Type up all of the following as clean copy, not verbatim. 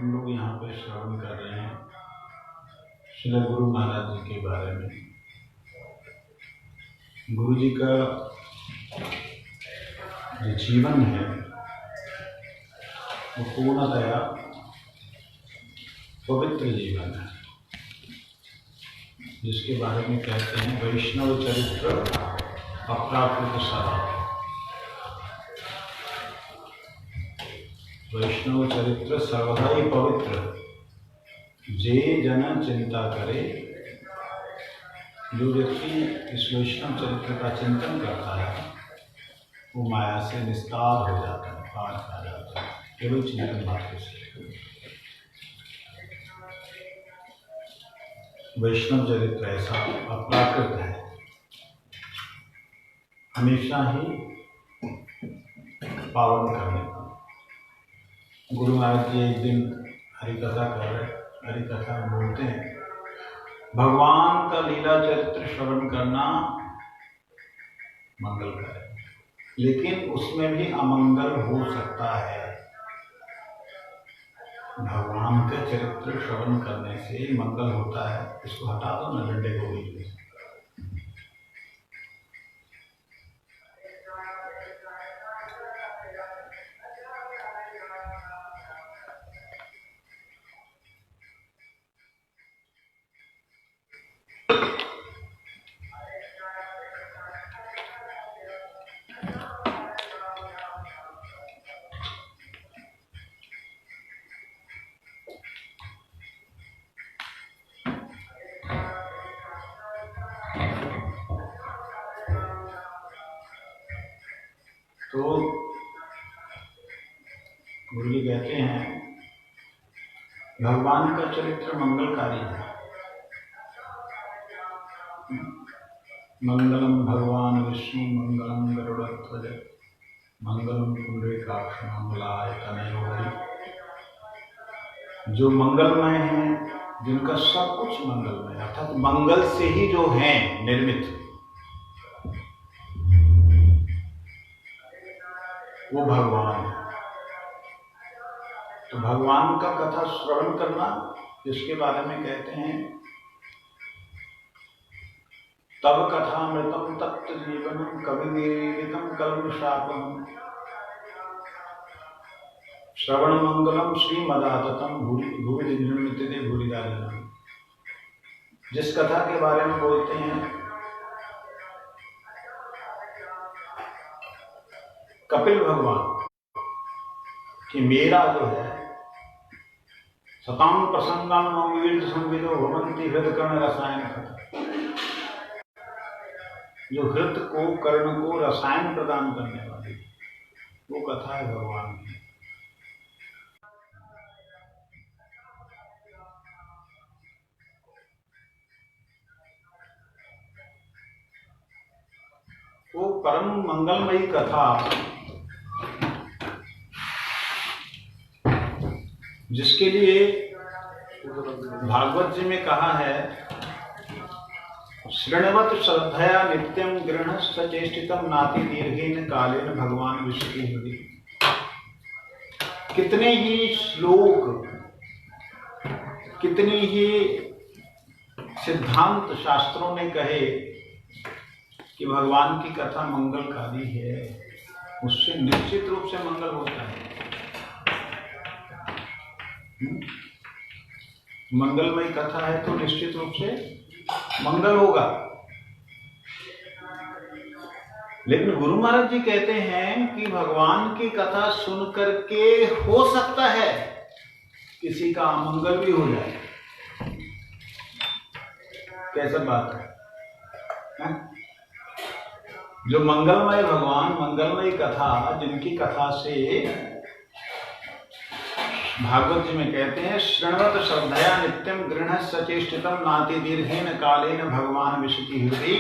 हम लोग यहाँ पे श्रवण कर रहे हैं श्री गुरु महाराज जी के बारे में। गुरु जी का जो जीवन है वो पूर्णतया पवित्र जीवन है, जिसके बारे में कहते हैं वैष्णव चरित्र अप्राकृत सारा। वैष्णव चरित्र सर्वदा ही पवित्र, जे जन चिंता करे। जो व्यक्ति इस वैष्णव चरित्र का चिंतन करता है वो माया से निस्तार हो जाता है, पार आ जाता है केवल चिंतन मात्र से। वैष्णव चरित्र ऐसा अप्राकृत है, हमेशा ही पावन करने का। गुरु महाराज जी एक दिन हरिकथा कर रहे, हरिकथा बोलते हैं भगवान का लीला चरित्र श्रवण करना मंगल है, लेकिन उसमें भी अमंगल हो सकता है। भगवान का चरित्र श्रवण करने से मंगल होता है, इसको हटा दो ना डंडे को बीच में। तो गुरु जी कहते हैं भगवान का चरित्र मंगलकारी है। मंगलम भगवान विष्णु मंगलम गरुड़ध्वज मंगलम पुंडरीकाक्ष मंगलाय तनयोहरि। जो मंगलमय हैं, जिनका सब कुछ मंगलमय, अर्थात मंगल से ही जो हैं निर्मित, वो भगवान है। तो भगवान का कथा श्रवण करना, जिसके बारे में कहते हैं तब कथामृतम तप्त जीवनम कविनिरीलितम कल्मषापम श्रवण मंगलम श्रीमदाततम भूरि निर्मिते भूरिदारिणम। जिस कथा के बारे में बोलते हैं कपिल भगवान कि मेरा जो है सताम प्रसंगान ममवीर संविदो भवन्ति हृद कर्ण रसायन कथा। जो हृद को कर्ण को रसायन प्रदान करने वाली वो कथा है भगवान की। वो परम मंगलमयी कथा, जिसके लिए भागवत जी में कहा है शृण्वत श्रद्धया नित्यम गृह सचेष्टितम नाति दीर्घेन कालेन भगवान विष्णु हृदय। कितने ही श्लोक, कितनी ही सिद्धांत शास्त्रों ने कहे कि भगवान की कथा मंगलकारी है, उससे निश्चित रूप से मंगल होता है। मंगलमयी कथा है तो निश्चित रूप से मंगल होगा। लेकिन गुरु महाराज जी कहते हैं कि भगवान की कथा सुन करके हो सकता है किसी का अमंगल भी हो जाए। कैसा बात है? जो मंगलमय भगवान, मंगलमय कथा, जिनकी कथा से भागवत जी में कहते हैं शृण्वत श्रद्धया नित्यम गृह सचेष्टितम नाति दीर्घेन कालेन भगवान विशति हृदय।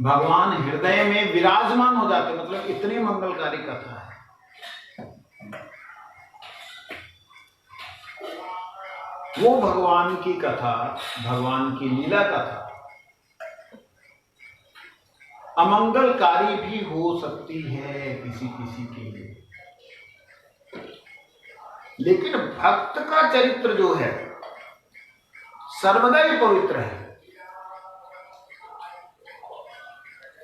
भगवान हृदय में विराजमान हो जाते, मतलब इतनी मंगलकारी कथा है। वो भगवान की कथा, भगवान की लीला कथा अमंगलकारी भी हो सकती है किसी किसी के लिए। लेकिन भक्त का चरित्र जो है सर्वदा ही पवित्र है।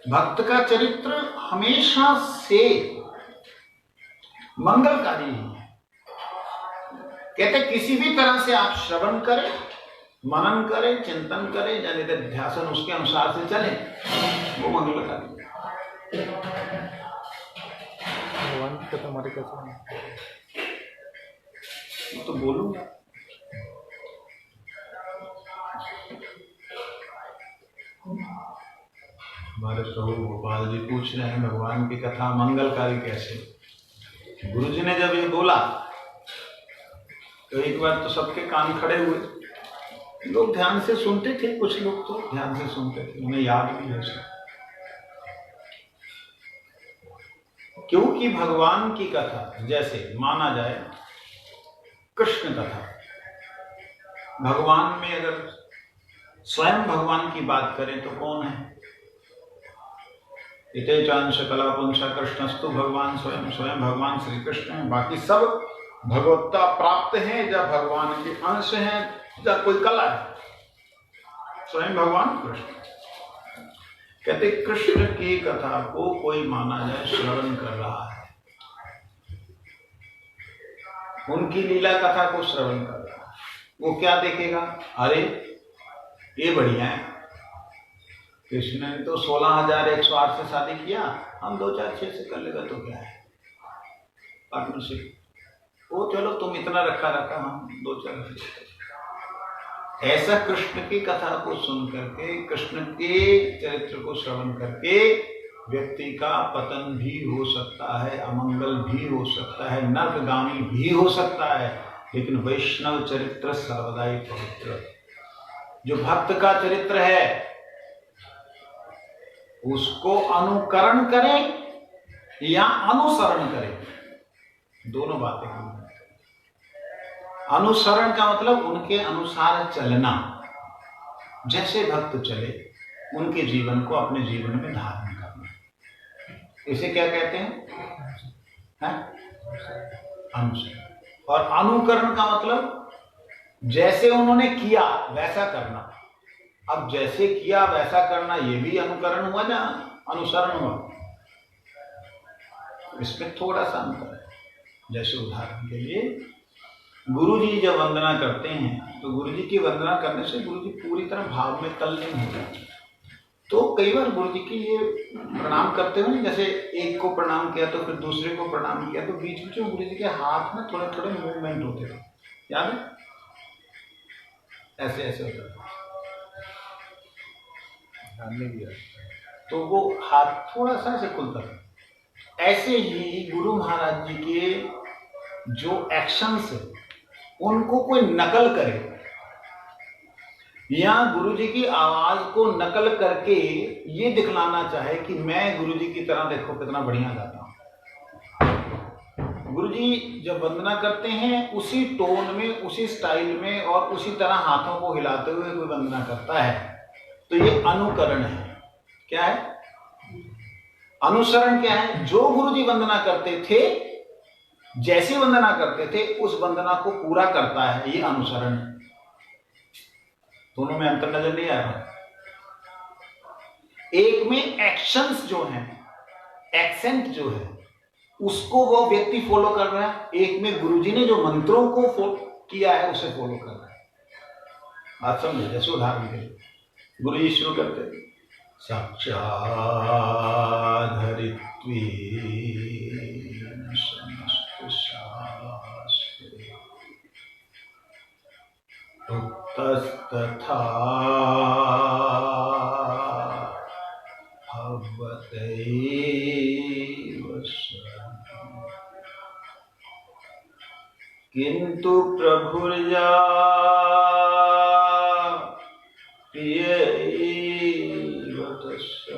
भक्त का चरित्र हमेशा से मंगलकारी है। कहते किसी भी तरह से आप श्रवण करें, मनन करें, चिंतन करें, जनित ध्यासन उसके अनुसार से चलें, वो मंगलकारी है। भगवान की कथा हमारे कैसे तो बोलूंगा। हमारे प्रभु गोपाल जी पूछ रहे हैं भगवान की कथा मंगलकारी कैसे। गुरु जी ने जब ये बोला तो एक बार तो सबके कान खड़े हुए, लोग ध्यान से सुनते थे, कुछ लोग तो ध्यान से सुनते थे, उन्हें याद भी है सब। क्योंकि भगवान की कथा जैसे माना जाए कृष्ण कथा, भगवान में अगर स्वयं भगवान की बात करें तो कौन है? इते चांश कला पुंस कृष्णस्तु भगवान स्वयं, स्वयं भगवान श्री कृष्ण है। बाकी सब भगवत्ता प्राप्त हैं, जब भगवान के अंश हैं, जब कोई कला है, स्वयं भगवान कृष्ण। कहते कृष्ण की कथा को कोई माना जाए श्रवण कर रहा है, उनकी लीला कथा को श्रवण कर रहा है, वो क्या देखेगा? अरे ये बढ़िया है, कृष्ण ने तो 16,108 से शादी किया, हम 2-4-6 से कर लेगा तो क्या है, पार्टनरशिप। वो चलो तुम इतना रखा हम 2-4। ऐसा कृष्ण की कथा को सुन करके, कृष्ण के चरित्र को श्रवण करके व्यक्ति का पतन भी हो सकता है, अमंगल भी हो सकता है, नरकगामी भी हो सकता है, लेकिन वैष्णव चरित्र सर्वदा ही पवित्र। जो भक्त का चरित्र है उसको अनुकरण करें या अनुसरण करें, दोनों बातें हैं। अनुसरण का मतलब उनके अनुसार चलना, जैसे भक्त चले उनके जीवन को अपने जीवन में धारण करना, इसे क्या कहते हैं? अनुसरण। और अनुकरण का मतलब जैसे उन्होंने किया वैसा करना। अब जैसे किया वैसा करना ये भी अनुकरण हुआ ना अनुसरण हुआ? इसमें थोड़ा सा अंतर है। जैसे उदाहरण के लिए गुरुजी जब वंदना करते हैं तो गुरुजी की वंदना करने से गुरुजी पूरी तरह भाव में तल्लीन हो जाते हैं। तो कई बार गुरुजी की ये प्रणाम करते हुए, जैसे एक को प्रणाम किया तो फिर दूसरे को प्रणाम किया, तो बीच बीच में गुरुजी के हाथ में थोड़े थोड़े मूवमेंट होते थे, याद है? ऐसे ऐसे होता था, तो वो हाथ थोड़ा सा ऐसे खुलता था। ऐसे ही गुरु महाराज जी के जो एक्शंस है उनको कोई नकल करे या गुरुजी की आवाज को नकल करके ये दिखलाना चाहे कि मैं गुरुजी की तरह देखो कितना बढ़िया गाता हूं। गुरुजी जब वंदना करते हैं उसी टोन में, उसी स्टाइल में और उसी तरह हाथों को हिलाते हुए कोई वंदना करता है तो ये अनुकरण है। क्या है? अनुसरण क्या है? जो गुरुजी वंदना करते थे, जैसी वंदना करते थे उस वंदना को पूरा करता है, ये अनुसरण है। दोनों में अंतर नजर नहीं आ रहा? एक में एक्शंस जो हैं, एक्सेंट जो है उसको वो व्यक्ति फॉलो कर रहा है, एक में गुरुजी ने जो मंत्रों को किया है उसे फॉलो कर रहा है। बात समझे? जैसे उदाहरण के लिए गुरुजी शुरू करते थे साक्षाधरित्वी उक्तस्तथा भवतैव किन्तु प्रभुर्या प्रियैव तस्य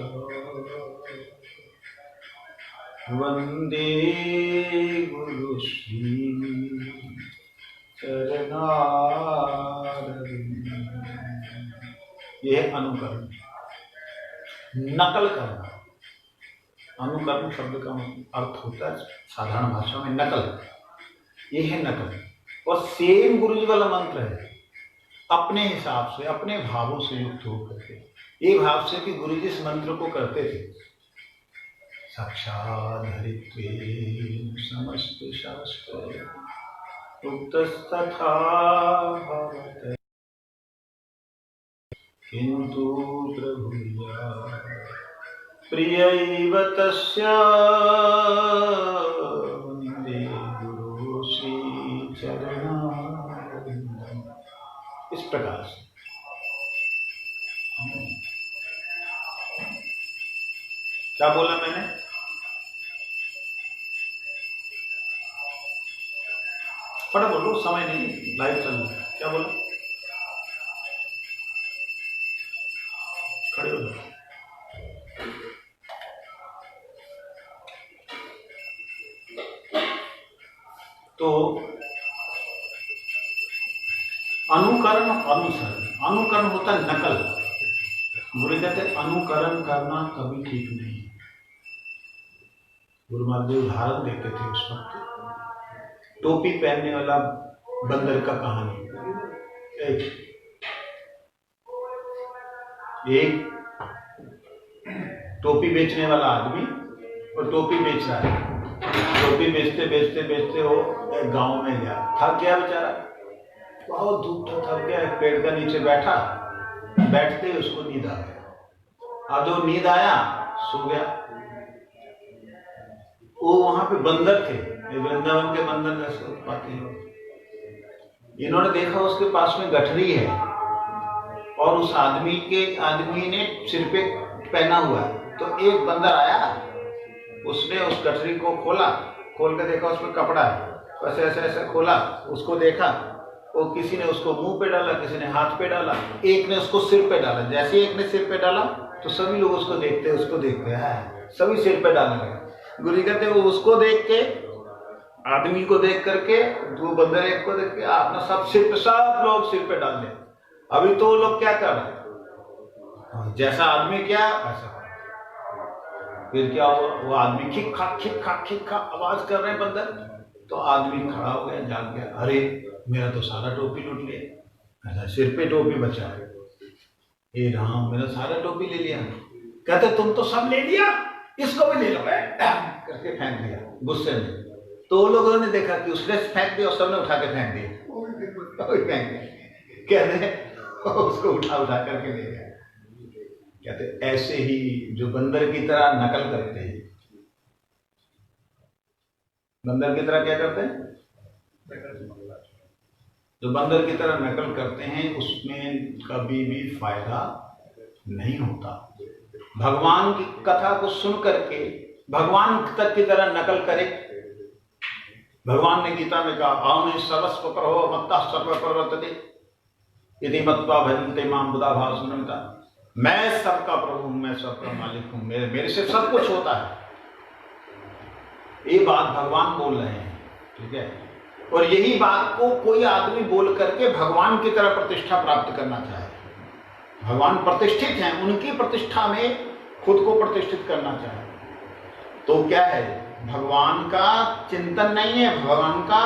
वन्दे गुरुश्री यह अनुकरण, नकल करना। अनुकरण शब्द का अर्थ होता है साधारण भाषा में नकल, ये है नकल। और सेम गुरु जी वाला मंत्र है, अपने हिसाब से अपने भावों से युक्त होकर के, ये भाव से कि गुरु जी इस मंत्र को करते थे, साक्षात् हरित्वेन समस्त शास्त्र उक्तस्तथा भवते किन्तु प्रभुया प्रियैव तस्य वन्दे गुरु श्री चरणारविन्दम्। इस प्रकार से क्या बोला मैंने? फटाफट बोलो, समय नहीं, लाइव चल रहा है। क्या बोला? खड़े हो जाओ। तो अनुकरण और अनुसरण, अनुकरण होता है नकल। गुरु कहते हैं अनुकरण करना कभी ठीक नहीं। गुरु महाराज जी उदाहरण देते थे उस वक्त, टोपी पहनने वाला बंदर का कहानी। एक टोपी बेचने वाला आदमी और टोपी बेच रहा है। टोपी बेचते बेचते बेचते वो एक गांव में गया, थक गया बेचारा, बहुत धूप था, थक गया, एक पेड़ का नीचे बैठा, बैठते ही उसको नींद आ गया। अब जो नींद आया सो गया। वो वहां पे बंदर थे, वृंदावन के बंदर जैसे पाते हैं। इन्होंने देखा उसके पास में गठरी है और उस आदमी ने सिर पे पहना हुआ है। तो एक बंदर आया, उसने उस गठरी को खोला, खोल के देखा उसमें कपड़ा है, बस ऐसे ऐसे खोला, उसको देखा, वो किसी ने उसको मुंह पे डाला, किसी ने हाथ पे डाला, एक ने उसको सिर पे डाला। जैसे एक ने सिर पे डाला तो सभी लोग उसको देखते सभी सिर पे डालने लगे। गुरु कहते वो उसको देख के, आदमी को देख करके, दो बंदर एक को देख के अपना सब लोग सिर पे डाल दिया। अभी तो वो लोग क्या कर रहे हैं, जैसा आदमी क्या ऐसा। फिर क्या हुआ, वो आदमी खिक खा आवाज कर रहे हैं बंदर। तो आदमी खड़ा हो गया, जाग गया, अरे मेरा तो सारा टोपी लूट लिया, ऐसा सिर पे टोपी बचा है, हे राम मेरा सारा टोपी ले लिया। कहते तुम तो सब ले लिया, इसको भी ले लो करके फेंक दिया गुस्से में। तो लोगों ने देखा कि उसने फेंक दिया और सबने उठा के फेंक दिया। कहते उसको उठा करके ले गया। कहते ऐसे ही जो बंदर की तरह नकल करते हैं, बंदर की तरह क्या करते हैं, जो बंदर की तरह नकल करते हैं उसमें कभी भी फायदा नहीं होता। भगवान की कथा को सुन करके भगवान तक की तरह नकल करे। भगवान ने गीता में कहा, अहम सर्वस्व प्रभो मत्तः सर्व प्रवर्तते यदि मत्वा भजन्ते मां बुधा भाव सुनता। मैं सबका प्रभु हूं, मैं सबका मालिक हूं, मेरे से सब कुछ होता है। ये बात भगवान बोल रहे हैं, ठीक है। और यही बात को कोई आदमी बोल करके भगवान की तरह प्रतिष्ठा प्राप्त करना चाहे। भगवान प्रतिष्ठित हैं, उनकी प्रतिष्ठा में खुद को प्रतिष्ठित करना चाहे तो क्या है, भगवान का चिंतन नहीं है, भगवान का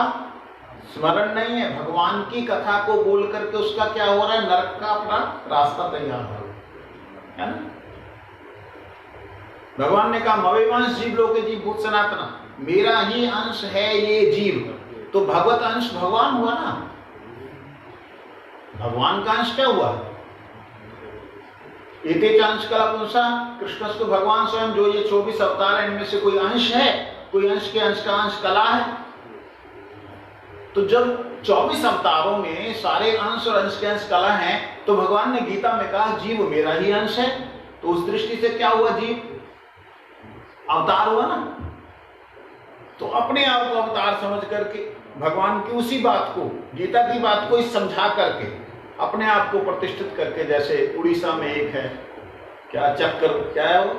स्मरण नहीं है, भगवान की कथा को बोल करके उसका क्या हो रहा है, नरक का अपना रास्ता तैयार हो रहा है ना। भगवान ने कहा मवेवांश जीव लोके जीव भूत सनातना, मेरा ही अंश है ये जीव। तो भगवत अंश भगवान हुआ ना, भगवान का अंश क्या हुआ, एते अंश कला पुंसा कृष्णस्तु भगवान स्वयं। जो ये 24 अवतार है इनमें से कोई अंश है, कोई अंश के अंश का अंश कला है। तो जब 24 अवतारों में सारे अंश और अंश के अंश कला हैं, तो भगवान ने गीता में कहा जीव मेरा ही अंश है। तो उस दृष्टि से क्या हुआ, जीव अवतार हुआ ना। तो अपने आप को अवतार समझ करके भगवान की उसी बात को, गीता की बात को समझा करके अपने आप को प्रतिष्ठित करके, जैसे उड़ीसा में एक है क्या चक्र, क्या है वो,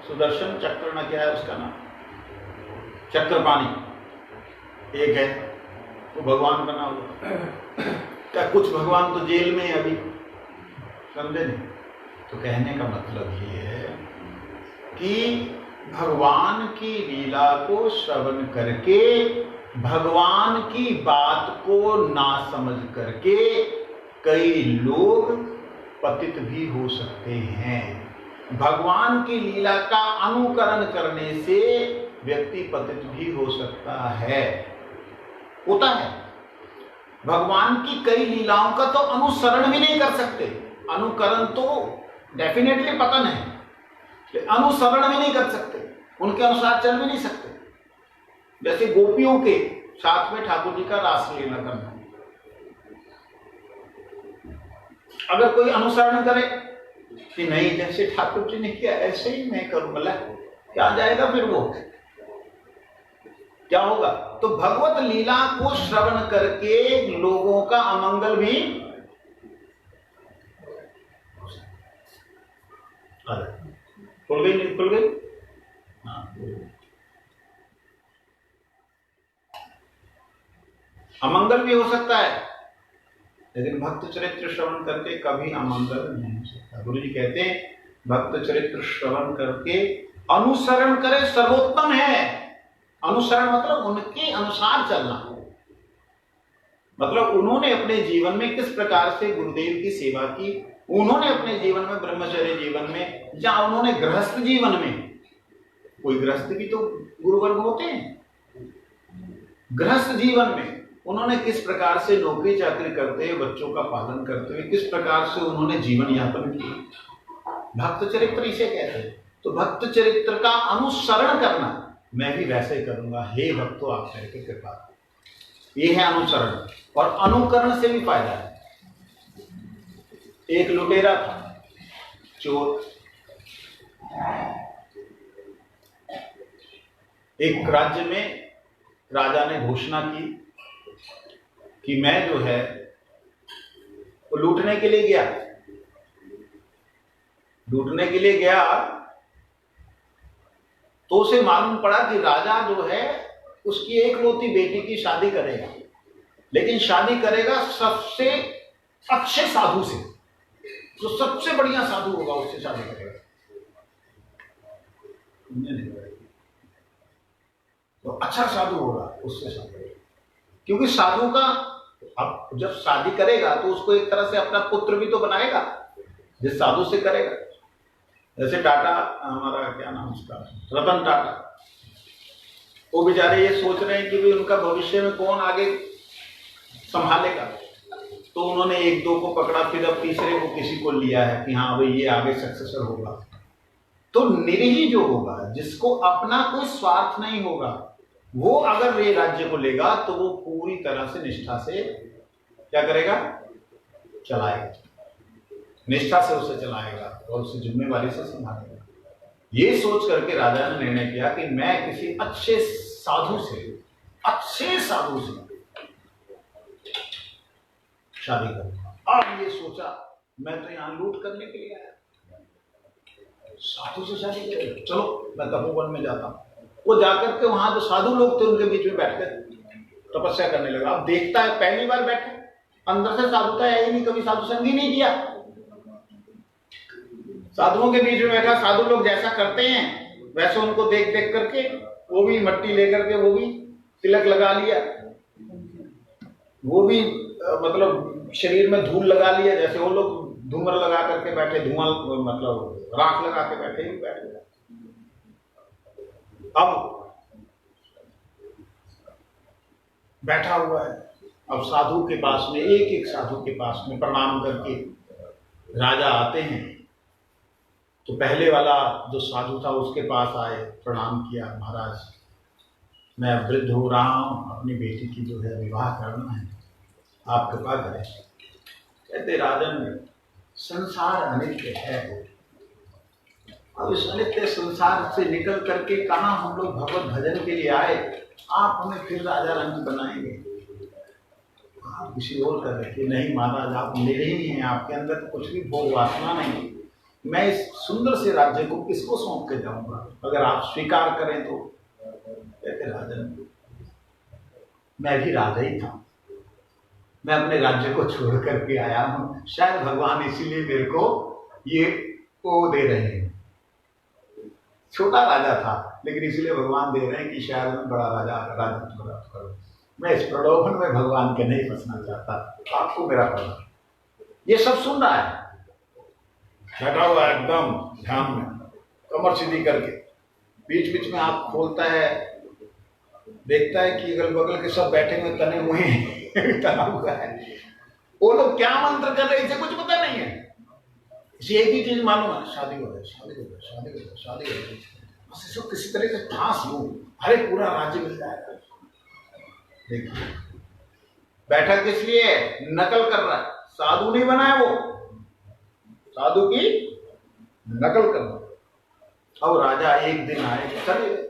सुदर्शन चक्र ना क्या है उसका नाम, चक्रपाणी एक है, वो भगवान बना हुआ। क्या कुछ भगवान तो जेल में अभी, समझे नहीं। तो कहने का मतलब ये है कि भगवान की लीला को श्रवण करके भगवान की बात को ना समझ करके कई लोग पतित भी हो सकते हैं। भगवान की लीला का अनुकरण करने से व्यक्ति पतित भी हो सकता है, होता है। भगवान की कई लीलाओं का तो अनुसरण भी नहीं कर सकते, अनुकरण तो डेफिनेटली पतन है, अनुसरण भी नहीं कर सकते, उनके अनुसार चल भी नहीं सकते। जैसे गोपियों के साथ में ठाकुर जी का रासलीला करना, अगर कोई अनुसरण करे कि नहीं जैसे ठाकुर जी ने किया ऐसे ही मैं करूंगा, क्या जाएगा फिर वो, क्या होगा? तो भगवत लीला को श्रवण करके लोगों का अमंगल भी खुल गई, नहीं खुल गई? अमंगल भी हो सकता है, लेकिन भक्त चरित्र श्रवण करके कभी अमंगल नहीं हो सकता। गुरु जी कहते हैं भक्त चरित्र श्रवण करके अनुसरण करे सर्वोत्तम है। अनुसरण मतलब उनके अनुसार चलना, मतलब उन्होंने अपने जीवन में किस प्रकार से गुरुदेव की सेवा की, उन्होंने अपने जीवन में ब्रह्मचर्य जीवन में, या उन्होंने गृहस्थ जीवन में, कोई गृहस्थ भी तो गुरुवर्ग होते हैं, गृहस्थ जीवन में उन्होंने किस प्रकार से नौकरी चाकरी करते हुए, बच्चों का पालन करते हुए किस प्रकार से उन्होंने जीवन यापन किया, भक्त चरित्र इसे कहते हैं। तो भक्त चरित्र का अनुसरण करना, मैं भी वैसे ही करूंगा, हे भक्तों आप करके कृपा, ये है अनुसरण। और अनुकरण से भी फायदा है। एक लुटेरा था, चोर, एक राज्य में राजा ने घोषणा की कि मैं जो है वो लूटने के लिए गया, लूटने के लिए गया, तो उसे मालूम पड़ा कि राजा जो है उसकी एकलौती बेटी की शादी करेगा, लेकिन शादी करेगा सबसे अच्छे साधु से, जो सबसे बढ़िया साधु होगा उससे शादी करेगा। तो अच्छा साधु होगा उससे शादी करेगा, क्योंकि साधु का अब जब शादी करेगा तो उसको एक तरह से अपना पुत्र भी तो बनाएगा जिस साधु से करेगा। जैसे टाटा, हमारा क्या नाम उसका, रतन टाटा, वो बेचारे ये सोच रहे हैं कि भी उनका भविष्य में कौन आगे संभालेगा, तो उन्होंने एक दो को पकड़ा, फिर अब तीसरे को किसी को लिया है कि हाँ भाई ये आगे सक्सेसर होगा। तो निरीह जो होगा, जिसको अपना कोई स्वार्थ नहीं होगा, वो अगर ये राज्य को लेगा तो वो पूरी तरह से निष्ठा से क्या करेगा, चलाएगा, निष्ठा से उसे चलाएगा और उसे जिम्मेवारी से संभालेगा। ये सोच करके राजा ने निर्णय किया कि मैं किसी अच्छे साधु से शादी करूंगा। अब ये सोचा मैं तो यहां लूट करने के लिए आया, साधु से शादी करेगा, चलो मैं तपोवन में जाता हूं। वो जाकर के वहां जो साधु लोग थे उनके बीच में बैठ कर तपस्या करने लगा। अब देखता है पहली बार बैठे, अंदर से साधुता है ही नहीं, कभी साधु संग ही नहीं किया, साधुओं के बीच में बैठा, साधु लोग जैसा करते हैं वैसे उनको देख देख करके वो भी मट्टी लेकर के वो भी तिलक लगा लिया, वो भी मतलब शरीर में धूल लगा लिया, जैसे वो लोग धूमर लगा करके बैठे, धुआं मतलब राख लगा के बैठे ही बैठे। अब बैठा हुआ है, अब साधु के पास में, एक एक साधु के पास में प्रणाम करके राजा आते हैं। तो पहले वाला जो साधु था उसके पास आए, प्रणाम किया, महाराज मैं वृद्ध हो रहा हूं, अपनी बेटी की जो है विवाह करना है, आप कृपा करें। कहते राजन संसार अनित्य है, अब इस अनित्य संसार से निकल करके कहाँ हम लोग भगवत भजन के लिए आए, आप हमें फिर राजा रंग बनाएंगे, आप किसी और का देखिए। नहीं महाराज आप मेरे ही हैं, आपके अंदर तो कुछ भी भोग वासना नहीं, मैं इस सुंदर से राज्य को किसको सौंप के जाऊंगा, अगर आप स्वीकार करें तो। कहते राजन मैं भी राजा ही था, मैं अपने राज्य को छोड़ करके आया हूं, शायद भगवान इसीलिए मेरे को ये वो दे रहे हैं। छोटा राजा था लेकिन इसलिए भगवान दे रहे हैं कि शायद मैं बड़ा राजा राजत्व प्राप्त करूं। मैं इस प्रलोभन में भगवान के नहीं फंसना चाहता, आपको मेरा प्रणाम। ये सब सुन रहा है, बैठा हुआ एकदम ध्यान में, कमर सीधी करके, बीच बीच में आंख खोलता है, देखता है कि अगल बगल के सब बैठे हुए तने हुए हैं, तना हुआ है। वो लोग क्या मंत्र कर रहे हैं इसे कुछ पता नहीं है, इसे एक ही चीज मालूम है, शादी हो गई, शादी हो गई, शादी हो गई, शादी हो गई। बस इसको किसी तरह से फांस लूं, अरे पूरा राज्य मिल जाएगा। देखिए बैठा किस लिए, नकल कर रहा है, साधु नहीं बना है वो, साधु की नकल कर रहा है। अब राजा एक दिन आए, चले गए।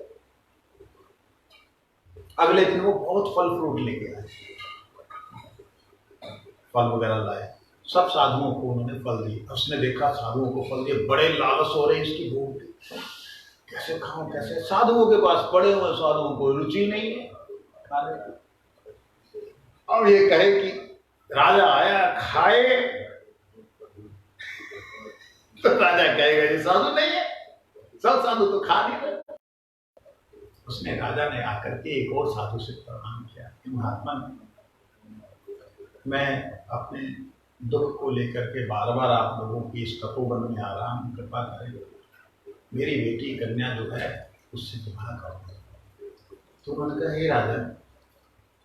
अगले दिन वो बहुत फल फ्रूट लेके आए, फल वगैरह लाए, सब साधुओं को उन्होंने फल दिए। उसने देखा साधुओं को फल दिए, बड़े लालच हो रहे, इसकी भूख कैसे खाऊं कैसे। साधुओं के पास पड़े हुए, साधुओं को रुचि नहीं है खाने की। और ये कहे कि राजा आया खाए, तो राजा कहेगा ये साधु नहीं है, सब साधु तो खा नहीं रहे। उसने राजा ने आकर के एक और साधु से प्रणाम किया कि महात्मा, मैं अपने दुख को लेकर के बार बार आप लोगों की इस तपोवन में आ रहा हूं, कृपा करें, मेरी बेटी कन्या जो है उससे विवाह कर दो। तो उन्होंने कहा, हे राजा,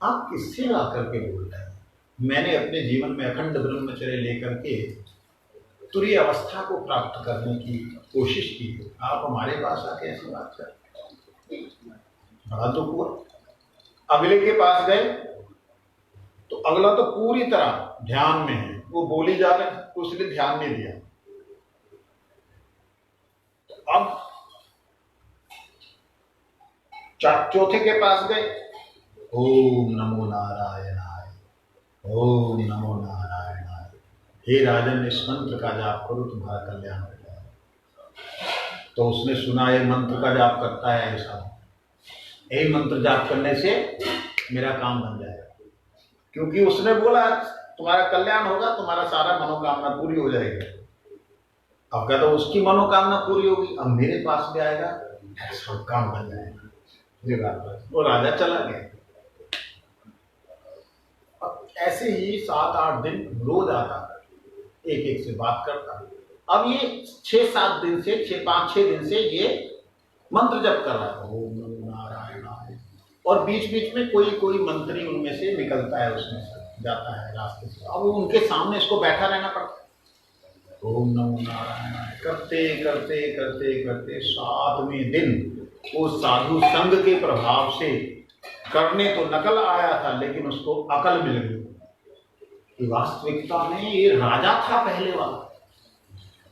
आप किससे आकर के बोल रहे हैं? मैंने अपने जीवन में अखंड ब्रह्मचर्य लेकर के तुरीय अवस्था को प्राप्त करने की कोशिश की, आप हमारे पास आके ऐसी बात कर। बड़ा दुख हुआ। अगले के पास गए तो अगला तो पूरी तरह ध्यान में है, वो बोली जा रहे हैं, उसने ध्यान नहीं दिया। अब चौथे के पास गए, ओम नमो नारायणाय, ओम नमो नारायणाय, हे राजन इस मंत्र का जाप करो तुम्हारा कल्याण हो जाएगा। तो उसने सुना ये मंत्र का जाप करता है ऐसा, यही मंत्र जाप करने से मेरा काम बन जाएगा, क्योंकि उसने बोला तुम्हारा कल्याण होगा, तुम्हारा सारा मनोकामना पूरी हो जाएगी। अब कहता तो उसकी मनोकामना पूरी होगी, अब मेरे पास भी आएगा, सब काम बन जाएगा। ये बात, वो राजा चला गया। अब ऐसे ही 7-8 दिन रोज आता, एक एक से बात करता। अब ये 6-7 दिन से 5-6 दिन से ये मंत्र जप कर रहा है, ओम नमो नारायणाय, और बीच बीच में कोई कोई मंत्री उनमें से निकलता है, उसमें से जाता है रास्ते से। अब उनके सामने इसको बैठा रहना पड़ता है, ओम नमो नारायणाय करते करते करते करते 7वें दिन वो साधु संघ के प्रभाव से करने तो नकल आया था, लेकिन उसको अकल मिल गई। वास्तविकता में ये राजा था पहले वाला,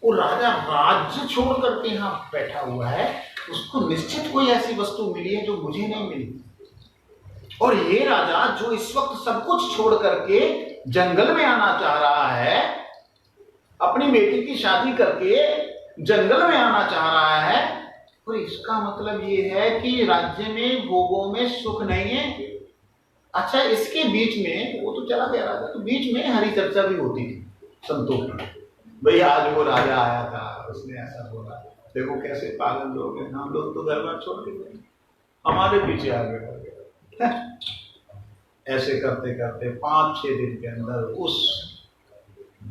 वो राजा राज्य छोड़ करके यहाँ बैठा हुआ है, उसको निश्चित कोई ऐसी वस्तु मिली है जो मुझे नहीं मिली। और ये राजा जो इस वक्त सब कुछ छोड़ करके जंगल में आना चाह रहा है, अपनी बेटी की शादी करके जंगल में आना चाह रहा है, तो इसका मतलब ये है कि राज्य में भोगों में सुख नहीं है। अच्छा, इसके बीच में वो तो चला गया राजा, तो बीच में हरी चर्चा भी होती थी संतों की, भाई आज वो राजा आया था, उसने ऐसा बोला, देखो कैसे पागल लोग हैं, हम लोग तो घर बार छोड़ के गए, हमारे पीछे आगे बढ़ गए। ऐसे करते करते 5-6 दिन के अंदर उस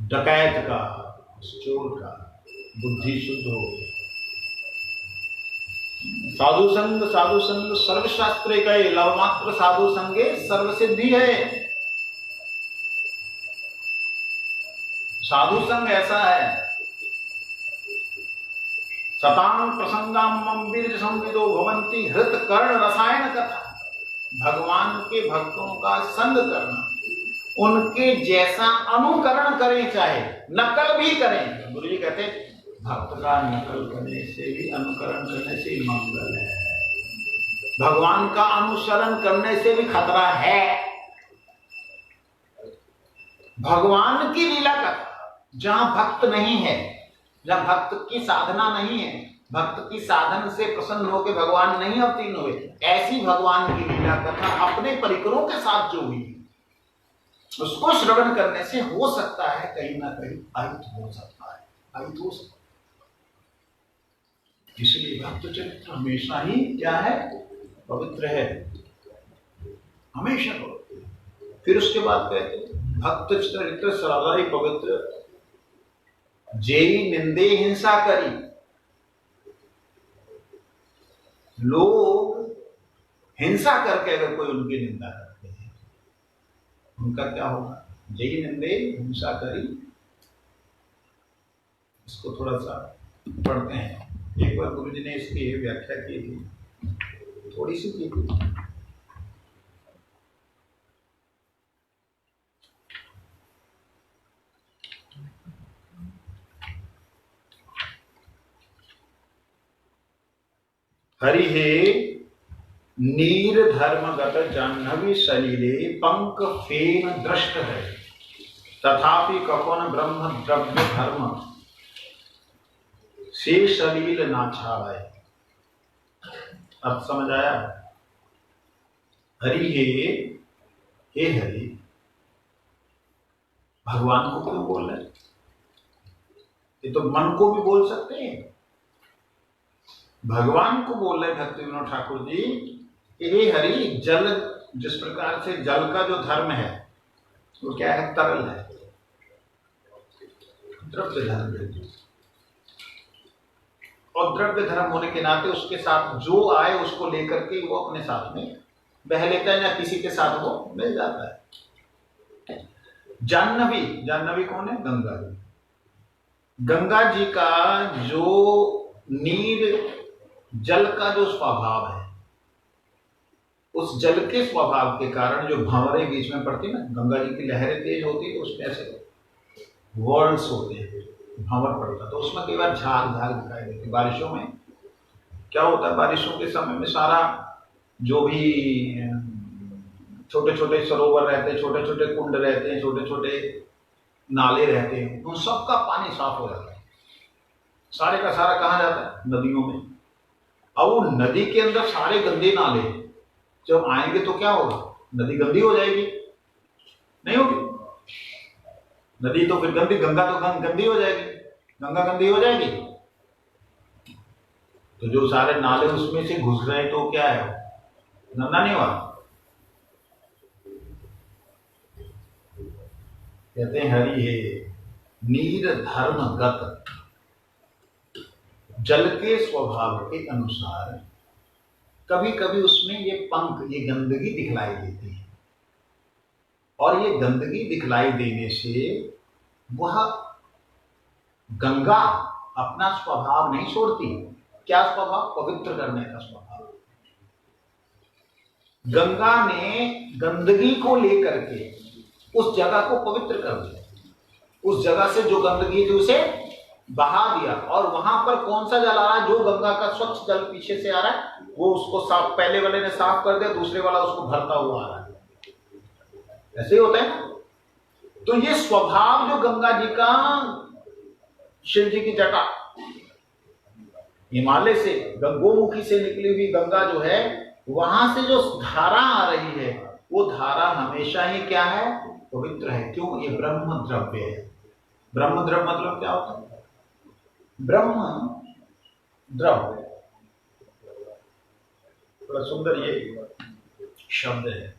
डकैत का, उस चोर का बुद्धि शुद्ध हो गई। साधु संग सर्वशास्त्रे कहे, लव मात्र साधु संगे सर्व सिद्धि है। साधु संग ऐसा है, सतां प्रसंगाम मम बीज संविदो भवंती हृत कर्ण रसायन कथा। भगवान के भक्तों का संग करना, उनके जैसा अनुकरण करें, चाहे नकल भी करें। गुरु जी कहते हैं भक्त का नकल करने से भी, अनुकरण करने से ही मंगल है, भगवान का अनुसरण करने से भी खतरा है। भगवान की लीला कथा जहां भक्त नहीं है, जहां भक्त की साधना नहीं है, भक्त की साधन से प्रसन्न होकर भगवान नहीं अवतीर्ण हुए, ऐसी भगवान की लीला कथा अपने परिकरों के साथ जो हुई, उसको श्रवण करने से हो सकता है कहीं ना कहीं अहित हो सकता है, अहित हो सकता है। इसलिए भक्त चरित्र हमेशा ही क्या है, पवित्र है, हमेशा पवित्र। फिर उसके बाद कहते हैं भक्त चरित्र सदा ही पवित्र, जेई निंदे हिंसा करी। लोग हिंसा करके अगर कोई उनकी निंदा करते हैं, उनका क्या होगा, जेई निंदे हिंसा करी। इसको थोड़ा सा पढ़ते हैं। एक बार गुरु जी ने इसकी व्याख्या की थी, थोड़ी सी की थी। हरि हे नीर धर्मगत जाह्नवी सलीले पंक फेन दृष्ट है, तथापि कपन ब्रह्म द्रव्य धर्म से सलील ना छाड़े। अब समझ आया? हरि हे हरि, भगवान को क्यों बोल रहे? ये तो मन को भी बोल सकते हैं। भगवान को बोल रहे भक्ति विनोद ठाकुर जी, हे हरि, जल जिस प्रकार से जल का जो धर्म है वो क्या है, तरल है, द्रव्य धर्म है। और द्रव्य धर्म होने के नाते उसके साथ जो आए उसको लेकर के वो अपने साथ में बह लेता है, या किसी के साथ वो मिल जाता है। जाह्नवी, जाह्नवी कौन है? गंगा जी। गंगा जी का जो नीर जल का जो स्वभाव है, उस जल के स्वभाव के कारण जो भंवरें बीच में पड़ती ना, गंगा जी की लहरें तेज होती तो उसमें ऐसे वर्ल्स होते हैं, भंवर पड़ता तो उसमें कई बार झाग झाग दिखाई देती। बारिशों में क्या होता है, बारिशों के समय में सारा जो भी छोटे छोटे सरोवर रहते हैं, छोटे छोटे कुंड रहते हैं, छोटे छोटे नाले रहते हैं, उन सबका पानी साफ हो जाता है। सारे का सारा कहाँ जाता है? नदियों में। अब वो नदी के अंदर सारे गंदे नाले जब आएंगे तो क्या होगा, नदी गंदी हो जाएगी, नहीं होगी? नदी तो फिर गंदी, गंगा तो गंदी हो जाएगी, गंगा गंदी हो जाएगी तो जो सारे नाले उसमें से घुस रहे तो क्या है, गंदा नहीं हुआ। कहते हैं हरि हे नीर धर्मगत, जल के स्वभाव के अनुसार कभी कभी उसमें ये पंख, ये गंदगी दिखलाई देती है, और ये गंदगी दिखलाई देने से वह गंगा अपना स्वभाव नहीं छोड़ती। क्या स्वभाव? पवित्र करने का स्वभाव। गंगा ने गंदगी को लेकर के उस जगह को पवित्र कर दिया, उस जगह से जो गंदगी थी उसे बहा दिया, और वहां पर कौन सा जल आ रहा है, जो गंगा का स्वच्छ जल पीछे से आ रहा है वो उसको साफ, पहले वाले ने साफ कर दिया, दूसरे वाला उसको भरता हुआ आ रहा है। ऐसे ही होता है ना। तो ये स्वभाव जो गंगा जी का, शिव जी की जटा, हिमालय से गंगोमुखी से निकली हुई गंगा जो है, वहां से जो धारा आ रही है वो धारा हमेशा ही क्या है, पवित्र है। क्यों? ये ब्रह्म द्रव्य है। ब्रह्म द्रव्य मतलब क्या होता है? ब्रह्म द्रव्य, बड़ा सुंदर ये शब्द है।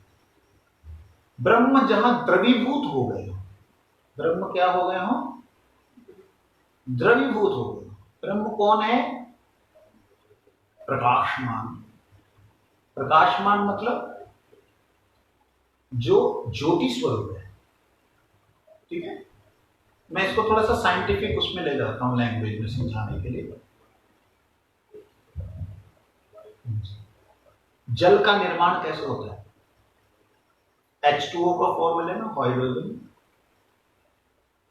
ब्रह्म जहां द्रवीभूत हो गए, ब्रह्म क्या हो गए हो, द्रवीभूत हो गए। ब्रह्म कौन है? प्रकाशमान। प्रकाशमान मतलब जो ज्योति स्वरूप है। ठीक है, मैं इसको थोड़ा सा साइंटिफिक उसमें ले जाता हूं, लैंग्वेज में समझाने के लिए। जल का निर्माण कैसे होता है? H2O का फॉर्मूला है ना, हाइड्रोजन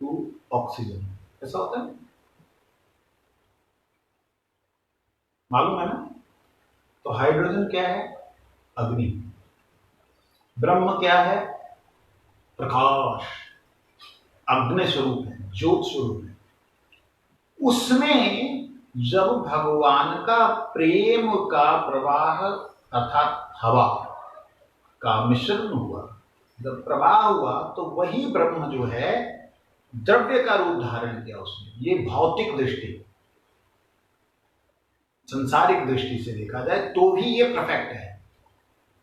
टू ऑक्सीजन, ऐसा होता है, मालूम है ना? तो हाइड्रोजन क्या है? अग्नि। ब्रह्म क्या है? प्रकाश, अग्नि स्वरूप है, ज्योत स्वरूप है। उसमें जब भगवान का प्रेम का प्रवाह अर्थात हवा का मिश्रण हुआ, जब प्रवाह हुआ, तो वही ब्रह्म जो है द्रव्य का रूप धारण किया उसने। ये भौतिक दृष्टि। संसारिक दृष्टि से देखा जाए तो भी ये परफेक्ट है।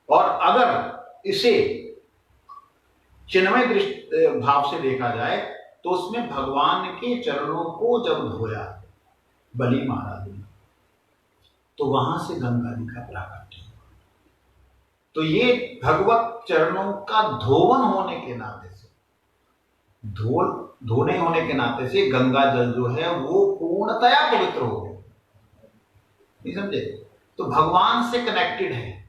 और अगर इसे चिन्मय दृष्टि भाव से देखा जाए तो उसमें भगवान के चरणों को जब धोया, बलि महाराज ने, तो वहां से गंगा जी का प्राकट्य। तो ये भगवत चरणों का धोवन होने के नाते से, धोने होने के नाते से गंगा जल जो है वो पूर्णतया पवित्र हो गया। नहीं समझे? तो भगवान से कनेक्टेड है,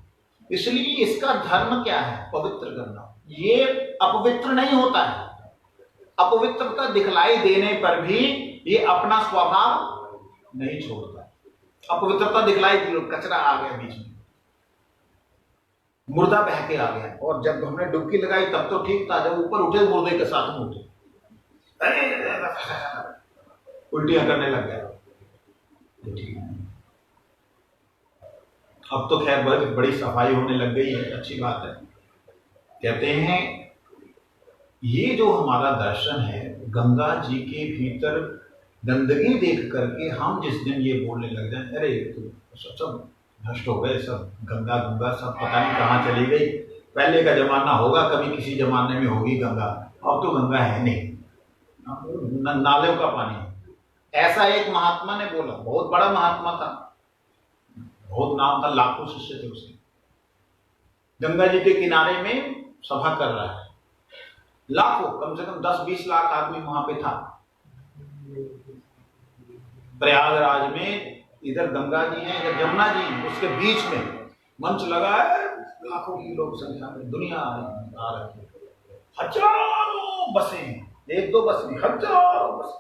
इसलिए इसका धर्म क्या है? पवित्र करना। ये अपवित्र नहीं होता है। अपवित्रता दिखलाई देने पर भी ये अपना स्वभाव नहीं छोड़ता। अपवित्रता दिखलाई दी, कचरा आ गया बीच में, मुर्दा बह के आ गया, और जब हमने डुबकी लगाई तब तो ठीक था, जब ऊपर उठे मुर्दे के साथ में उठे, उल्टियां करने लग गया, तो ठीक है। अब तो खैर बहुत बड़ी सफाई होने लग गई है, अच्छी बात है। कहते हैं ये जो हमारा दर्शन है, गंगा जी के भीतर गंदगी देख करके हम जिस दिन ये बोलने लग जाए, अरे तो सब नष्ट हो गए, सब गंगा गंगा सब पता नहीं कहाँ चली गई, पहले का जमाना होगा, कभी किसी जमाने में होगी गंगा, अब तो गंगा है नहीं, नालों का पानी। ऐसा एक महात्मा ने बोला, बहुत बड़ा महात्मा था, बहुत नाम था, लाखों शिष्य थे उसके। गंगा जी के किनारे में सभा कर रहा है, लाखों, कम से कम 10-20 लाख आदमी वहां पे था। प्रयागराज में इधर गंगा जी हैं, इधर यमुना जी हैं, उसके बीच में मंच लगा है, लाखों की लोग संख्या में दुनिया आ रही है, हजारों बसें हैं, 1-2 बस नहीं, हजारों बस,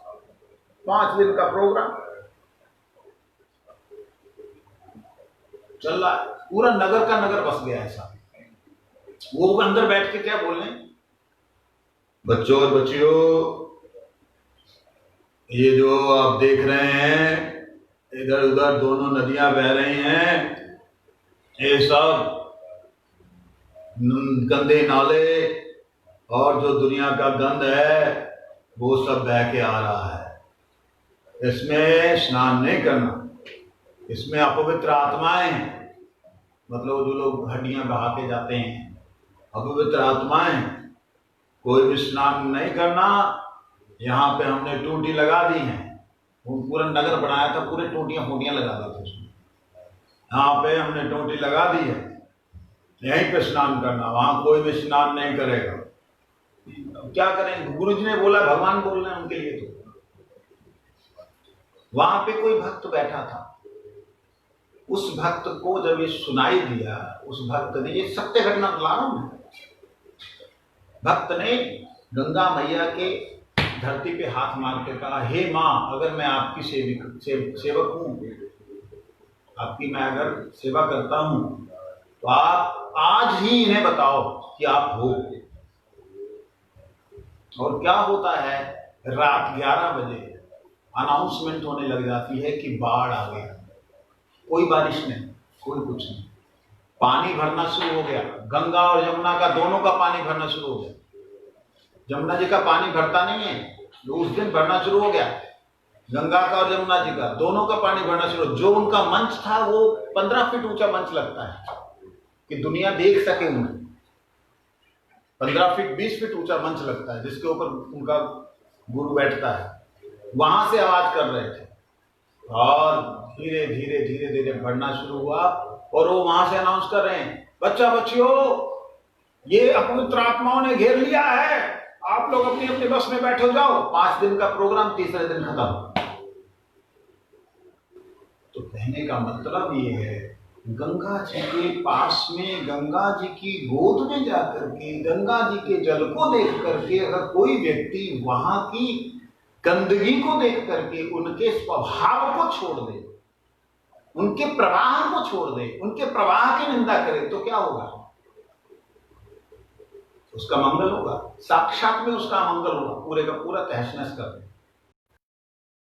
5 दिन का प्रोग्राम चल रहा है, पूरा नगर का नगर बस गया ऐसा। वो अंदर बैठ के क्या बोल रहे हैं, बच्चों और बच्चियों, ये जो आप देख रहे हैं इधर उधर दोनों नदियां बह रही हैं, ये सब गंदे नाले और जो दुनिया का गंद है वो सब बह के आ रहा है, इसमें स्नान नहीं करना, इसमें अपवित्र आत्माएं हैं, मतलब जो लोग हड्डियां बहा के जाते हैं, अपवित्र आत्माएं, कोई भी स्नान नहीं करना। यहाँ पे हमने टूटी लगा दी है, वो पूरा नगर बनाया था, पूरे टूटियां फूटियां लगा दी थी उसमें, यहाँ पे हमने टूटी लगा दी है, यहीं पे स्नान करना, वहां कोई भी स्नान नहीं करेगा। क्या करें, गुरु जी ने बोला, भगवान बोल रहे हैं उनके लिए। तो वहां पे कोई भक्त बैठा था, उस भक्त को जब ये सुनाई दिया, उस भक्त ने, ये सत्य घटना बता रहा हूं, भक्त ने गंगा मैया के धरती पे हाथ मार के कहा, हे माँ, अगर मैं आपकी सेवक हूं, आपकी मैं अगर सेवा करता हूं, तो आप आज ही इन्हें बताओ कि आप हो। और क्या होता है, रात 11 बजे अनाउंसमेंट होने लग जाती है कि बाढ़ आ गई। कोई बारिश नहीं, कोई कुछ नहीं, पानी भरना शुरू हो गया, गंगा और यमुना का दोनों का पानी भरना शुरू हो गया। यमुना जी का पानी भरता नहीं है, उस दिन भरना शुरू हो गया, गंगा का और यमुना जी का दोनों का पानी भरना शुरू। जो उनका मंच था वो 15 फीट ऊंचा मंच लगता है कि दुनिया देख सके उन्हें, 15 फीट 20 फीट ऊंचा मंच लगता है, जिसके ऊपर उनका गुरु बैठता है। वहां से आवाज कर रहे थे, और धीरे धीरे धीरे धीरे बढ़ना शुरू हुआ, और वो वहां से अनाउंस कर रहे हैं, बच्चा बच्चियों, ये अपवित्र आत्माओं ने घेर लिया है, आप लोग अपनी अपनी बस में बैठो जाओ। 5 दिन का प्रोग्राम, तीसरे दिन खत्म। तो कहने का मतलब ये है, गंगा जी के पास में, गंगा जी की गोद में जाकर के, गंगा जी के जल को देख करके अगर कोई व्यक्ति वहां की गंदगी को देख करके उनके स्वभाव को छोड़ दे, उनके प्रवाह को छोड़ दे, उनके प्रवाह की निंदा करे, तो क्या होगा, उसका मंगल होगा, साक्षात में उसका मंगल होगा, पूरे का पूरा तहस-नहस कर दे।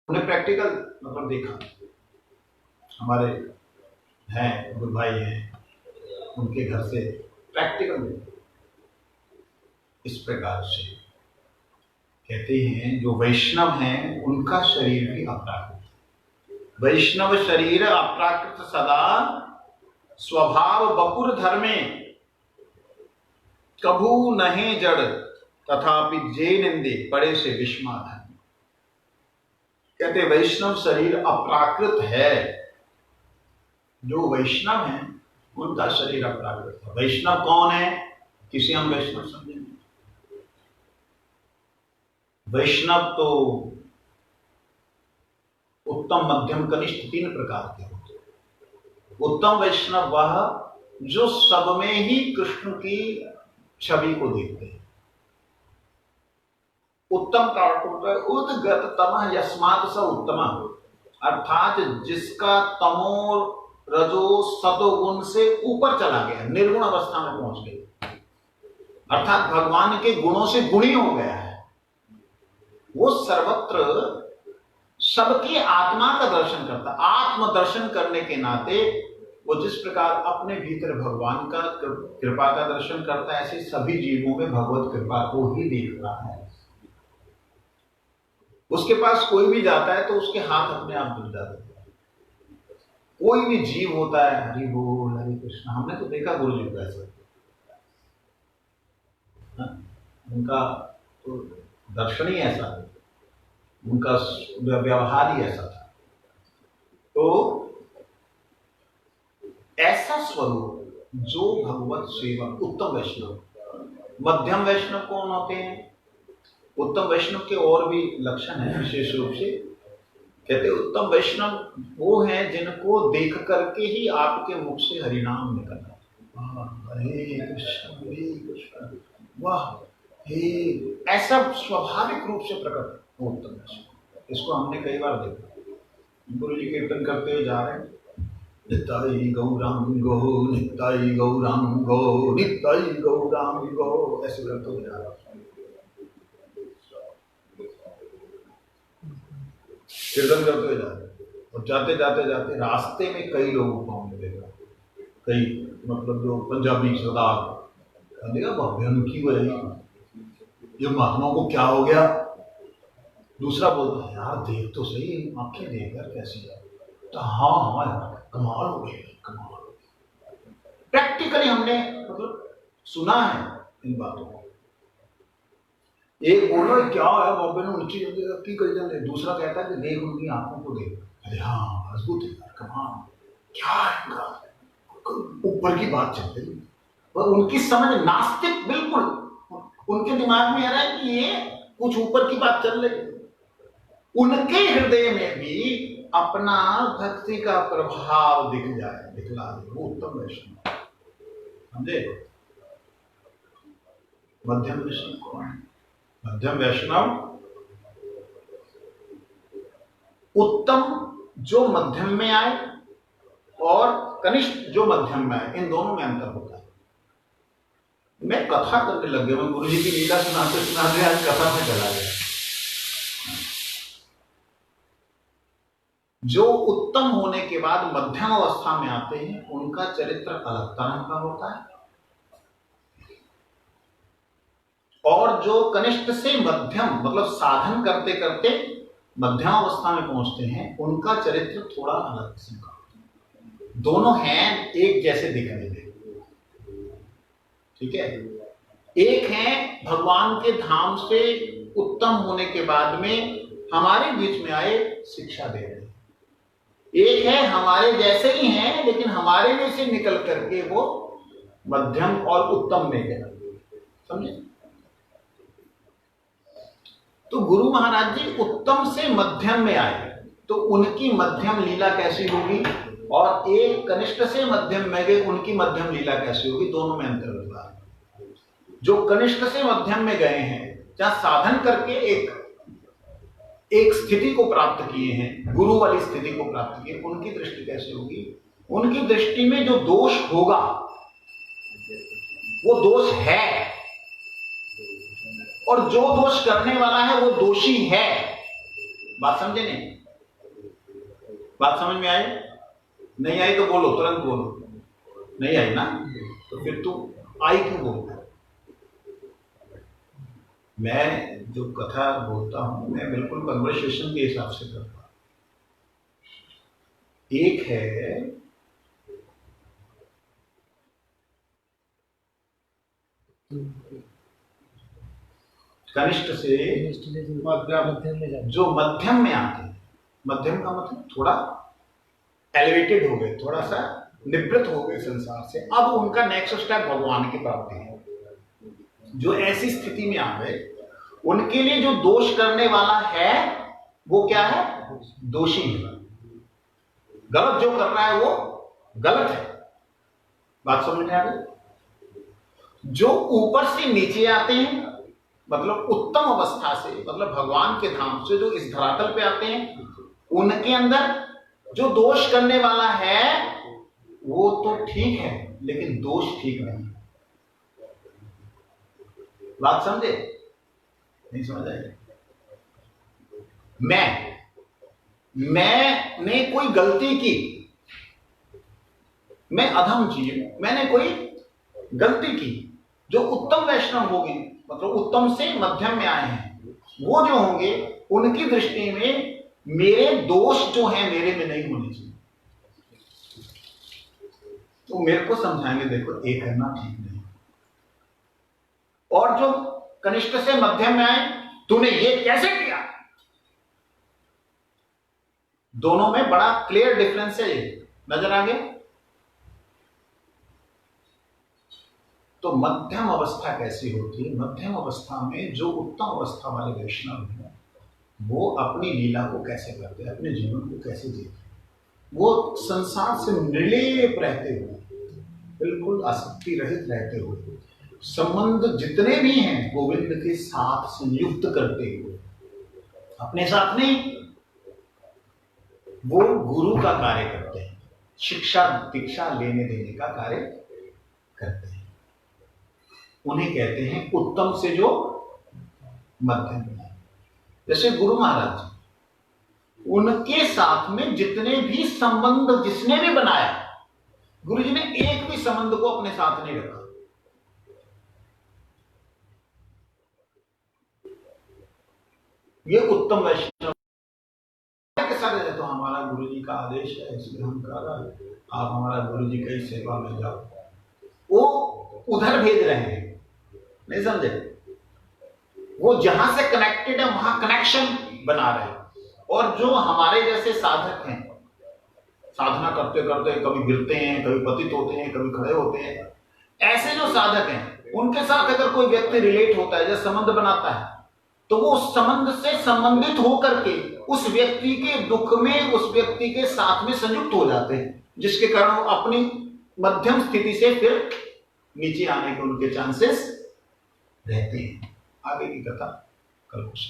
हमने प्रैक्टिकल मतलब देखा, हमारे हैं गुरु भाई हैं, उनके घर से प्रैक्टिकल देखा। इस प्रकार से कहते हैं जो वैष्णव हैं उनका शरीर भी अपराध है, वैष्णव शरीर अप्राकृत सदा स्वभाव बपुर धर्मे कभू नहे जड़ तथापि जे निंदे पड़े से विस्माधन। कहते वैष्णव शरीर अप्राकृत है। जो वैष्णव है उनका शरीर अप्राकृत है। वैष्णव कौन है? किसे हम वैष्णव समझेंगे? वैष्णव तो उत्तम मध्यम कनिष्ठ 3 प्रकार के होते हैं। उत्तम वैष्णव वह जो सब में ही कृष्ण की छवि को देखते हैं। उत्तम का अर्थ होता है उद्गत तमः यस्मात् स उत्तमः, अर्थात जिसका तमो रजो सतो गुण से ऊपर चला गया, निर्गुण अवस्था में पहुंच गया, अर्थात भगवान के गुणों से गुणी हो गया है। वो सर्वत्र सबके आत्मा का दर्शन करता। आत्म दर्शन करने के नाते वो जिस प्रकार अपने भीतर भगवान का कृपा का दर्शन करता है, ऐसे सभी जीवों में भगवत कृपा को ही देख रहा है। उसके पास कोई भी जाता है तो उसके हाथ अपने आप जुड़ जाते हैं। कोई भी जीव होता है, हरि बोल हरे कृष्ण, हमने तो देखा गुरु जी को ऐसा, उनका तो दर्शन ही ऐसा है, उनका व्यवहार ही ऐसा था। तो ऐसा स्वरूप जो भगवत सेवक उत्तम वैष्णव। मध्यम वैष्णव कौन होते हैं? उत्तम वैष्णव के और भी लक्षण हैं विशेष रूप से। कहते उत्तम वैष्णव वो हैं जिनको देख करके ही आपके मुख से हरिनाम निकलना, हरे कृष्ण वाह हे, ऐसा स्वाभाविक रूप से प्रकट हो उत्तम वैष्णव। इसको हमने कई बार देखा। गुरु जी कीर्तन करते हुए जा रहे हैं, नित्याई गौरांगो नित्याई गौरांगो नित्याई गौरांगो, ऐसे करते हुए जा रहा है। कीर्तन करते हुए जा रहे और जाते जाते जाते रास्ते में कई लोगों को हमने देखा, कई मतलब जो पंजाबी सरदार देखा भव्य की वही, ये महात्माओं को क्या हो गया? दूसरा बोलता है यार देख तो सही, आंखें देख यार कैसी है। तो हाँ यार कमाल हो गई, कमाल हो गई। प्रैक्टिकली हमने मतलब सुना है इन बातों को। एक बोलो क्या है बाबे ने उल्टी की कर जाते, दूसरा कहता है कि देख उनकी आंखों को देख, अरे हाँ अद्भुत है यार, कमाल, क्या है इनका, ऊपर की बात चल रही। और उनकी समझ नास्तिक, बिल्कुल उनके दिमाग में आ रहा है कि ये कुछ ऊपर की बात चल रही। उनके हृदय में भी अपना भक्ति का प्रभाव दिख जाए, दिखला दे, वो उत्तम वैष्णव। समझे? मध्यम वैष्णव कौन है? मध्यम वैष्णव उत्तम जो मध्यम में आए और कनिष्ठ जो मध्यम में आए, इन दोनों में अंतर होता है। मैं कथा करने लग गया, मैं गुरु जी की लीला सुनाते सुनाते आज कथा में चला गया। जो उत्तम होने के बाद मध्यम अवस्था में आते हैं उनका चरित्र अलग तरह का होता है, और जो कनिष्ठ से मध्यम मतलब साधन करते करते मध्यम अवस्था में पहुंचते हैं उनका चरित्र थोड़ा अलग किस्म का। दोनों हैं एक जैसे दिखने में, ठीक है। एक है भगवान के धाम से उत्तम होने के बाद में हमारे बीच में आए शिक्षा दे रहे, एक है हमारे जैसे ही हैं लेकिन हमारे में से निकल करके वो मध्यम और उत्तम में गए। समझे? तो गुरु महाराज जी उत्तम से मध्यम में आए तो उनकी मध्यम लीला कैसी होगी, और एक कनिष्ठ से मध्यम में गए उनकी मध्यम लीला कैसी होगी, दोनों में अंतर होता है। जो कनिष्ठ से मध्यम में गए हैं, जहां साधन करके एक स्थिति को प्राप्त किए हैं, गुरु वाली स्थिति को प्राप्त किए, उनकी दृष्टि कैसी होगी? उनकी दृष्टि में जो दोष होगा वो दोष है, और जो दोष करने वाला है वो दोषी है। बात समझे नहीं? बात समझ में आई? नहीं आई तो बोलो, तुरंत बोलो। नहीं आई ना तो फिर तू आई क्यों बोलता है? मैं जो कथा बोलता हूं मैं बिल्कुल कन्वर्सेशन के हिसाब से करता हूं। एक है कनिष्ठ से मध्यम में जाते जो मध्यम में आते हैं। मध्यम का मतलब थोड़ा एलिवेटेड हो गए, थोड़ा सा निवृत्त हो गए संसार से, अब उनका नेक्स्ट स्टेप भगवान की प्राप्ति है। जो ऐसी स्थिति में आ गए उनके लिए जो दोष करने वाला है वो क्या है? दोषी है। गलत जो कर रहा है वो गलत है। बात समझ में आ गई? जो ऊपर से नीचे आते हैं, मतलब उत्तम अवस्था से, मतलब भगवान के धाम से जो इस धरातल पे आते हैं, उनके अंदर जो दोष करने वाला है वो तो ठीक है, लेकिन दोष ठीक नहीं। बात समझे? नहीं समझ आएगी? मैंने कोई गलती की, मैं अधम जीव, मैंने कोई गलती की। जो उत्तम वैष्णव होंगे, मतलब उत्तम से मध्यम में आए हैं, वो जो होंगे उनकी दृष्टि में मेरे दोष जो हैं मेरे में नहीं होने चाहिए। तो मेरे को समझाएंगे, देखो ये करना ठीक नहीं। और जो कनिष्ठ से मध्यम में आए, तूने ये कैसे किया? दोनों में बड़ा क्लियर डिफरेंस है, ये नजर आ गया? तो मध्यम अवस्था कैसी होती है? मध्यम अवस्था में जो उत्तम अवस्था वाले वैष्णव हैं वो अपनी लीला को कैसे करते हैं, अपने जीवन को कैसे जीते हैं? वो संसार से निर्लेप रहते हुए, बिल्कुल आसक्ति रहित रहते हुए, संबंध जितने भी हैं गोविंद के साथ संयुक्त करते हुए, अपने साथ नहीं, वो गुरु का कार्य करते हैं, शिक्षा दीक्षा लेने देने का कार्य करते हैं। उन्हें कहते हैं उत्तम से जो मध्यम है। जैसे गुरु महाराज जी, उनके साथ में जितने भी संबंध जिसने भी बनाया, गुरु जी ने एक भी संबंध को अपने साथ नहीं रखा। ये उत्तम वैष्णव के साथ है। तो हमारा गुरु जी का आदेश है, इसलिए हम कर रहे हैं, आप हमारा गुरु जी की सेवा में जाओ। वो उधर भेज रहे हैं, नहीं समझे? वो जहां से कनेक्टेड है वहां कनेक्शन बना रहे हैं। और जो हमारे जैसे साधक हैं, साधना करते करते कभी गिरते हैं, कभी पतित होते हैं, कभी खड़े होते हैं, ऐसे जो साधक हैं उनके साथ अगर कोई व्यक्ति रिलेट होता है, जैसे संबंध बनाता है, तो वो उस संबंध से संबंधित होकर के उस व्यक्ति के दुख में उस व्यक्ति के साथ में संयुक्त हो जाते हैं, जिसके कारण वो अपनी मध्यम स्थिति से फिर नीचे आने के उनके चांसेस रहते हैं। आगे की कथा कल कुछ